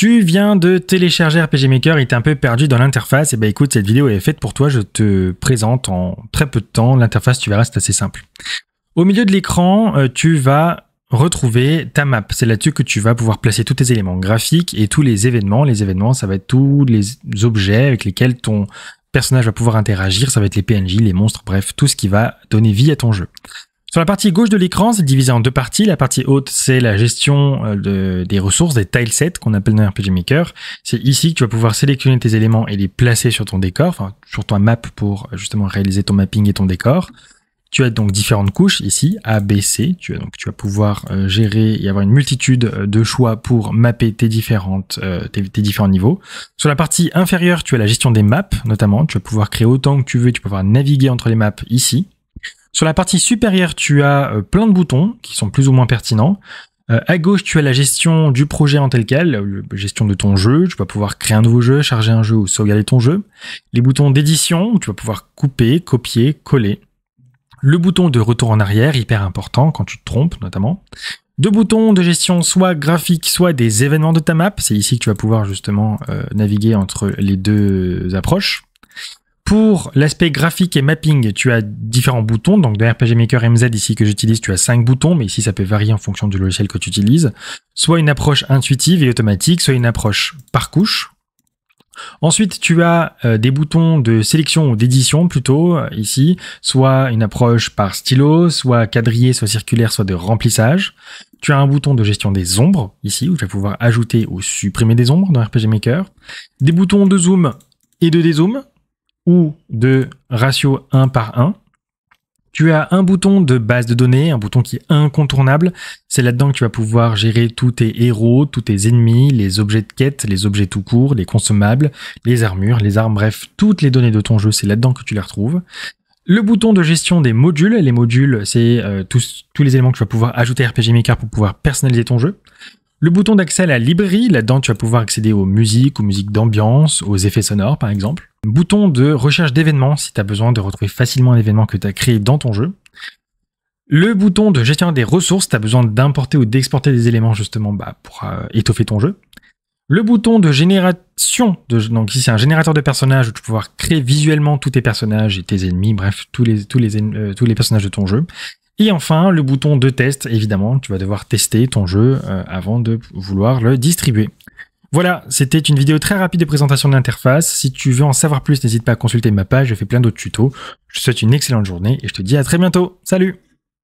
Tu viens de télécharger RPG Maker et t'es un peu perdu dans l'interface. Et bah écoute, cette vidéo est faite pour toi. Je te présente en très peu de temps l'interface. Tu verras, c'est assez simple. Au milieu de l'écran, tu vas retrouver ta map. C'est là-dessus que tu vas pouvoir placer tous tes éléments graphiques et tous les événements. Les événements, ça va être tous les objets avec lesquels ton personnage va pouvoir interagir. Ça va être les PNJ, les monstres, bref, tout ce qui va donner vie à ton jeu. Sur la partie gauche de l'écran, c'est divisé en deux parties. La partie haute, c'est la gestion des ressources, des tilesets qu'on appelle dans RPG Maker. C'est ici que tu vas pouvoir sélectionner tes éléments et les placer sur ton décor, enfin sur ta map pour justement réaliser ton mapping et ton décor. Tu as donc différentes couches ici, A, B, C. Tu vas pouvoir gérer et avoir une multitude de choix pour mapper tes différents niveaux. Sur la partie inférieure, tu as la gestion des maps, notamment. Tu vas pouvoir créer autant que tu veux. Tu peux pouvoir naviguer entre les maps ici. Sur la partie supérieure, tu as plein de boutons qui sont plus ou moins pertinents. À gauche, tu as la gestion du projet en tel quel, la gestion de ton jeu. Tu vas pouvoir créer un nouveau jeu, charger un jeu ou sauvegarder ton jeu. Les boutons d'édition, tu vas pouvoir couper, copier, coller. Le bouton de retour en arrière, hyper important quand tu te trompes notamment. Deux boutons de gestion soit graphique, soit des événements de ta map. C'est ici que tu vas pouvoir justement naviguer entre les deux approches. Pour l'aspect graphique et mapping, tu as différents boutons. Donc dans RPG Maker MZ ici que j'utilise, tu as 5 boutons, mais ici ça peut varier en fonction du logiciel que tu utilises. Soit une approche intuitive et automatique, soit une approche par couche. Ensuite, tu as des boutons de sélection ou d'édition plutôt, ici, soit une approche par stylo, soit quadrillé, soit circulaire, soit de remplissage. Tu as un bouton de gestion des ombres, ici, où tu vas pouvoir ajouter ou supprimer des ombres dans RPG Maker. Des boutons de zoom et de dézoom, ou de ratio 1 par 1. Tu as un bouton de base de données, un bouton qui est incontournable. C'est là-dedans que tu vas pouvoir gérer tous tes héros, tous tes ennemis, les objets de quête, les objets tout court, les consommables, les armures, les armes, bref, toutes les données de ton jeu, c'est là-dedans que tu les retrouves. Le bouton de gestion des modules. Les modules, c'est tous les éléments que tu vas pouvoir ajouter à RPG Maker pour pouvoir personnaliser ton jeu. Le bouton d'accès à la librairie, là-dedans tu vas pouvoir accéder aux musiques d'ambiance, aux effets sonores par exemple. Bouton de recherche d'événements si tu as besoin de retrouver facilement un événement que tu as créé dans ton jeu. Le bouton de gestion des ressources, tu as besoin d'importer ou d'exporter des éléments justement pour étoffer ton jeu. Le bouton de génération, donc ici c'est un générateur de personnages où tu vas pouvoir créer visuellement tous tes personnages et tes ennemis, bref tous les personnages de ton jeu. Et enfin, le bouton de test, évidemment, tu vas devoir tester ton jeu avant de vouloir le distribuer. Voilà, c'était une vidéo très rapide de présentation de l'interface. Si tu veux en savoir plus, n'hésite pas à consulter ma page, je fais plein d'autres tutos. Je te souhaite une excellente journée et je te dis à très bientôt. Salut!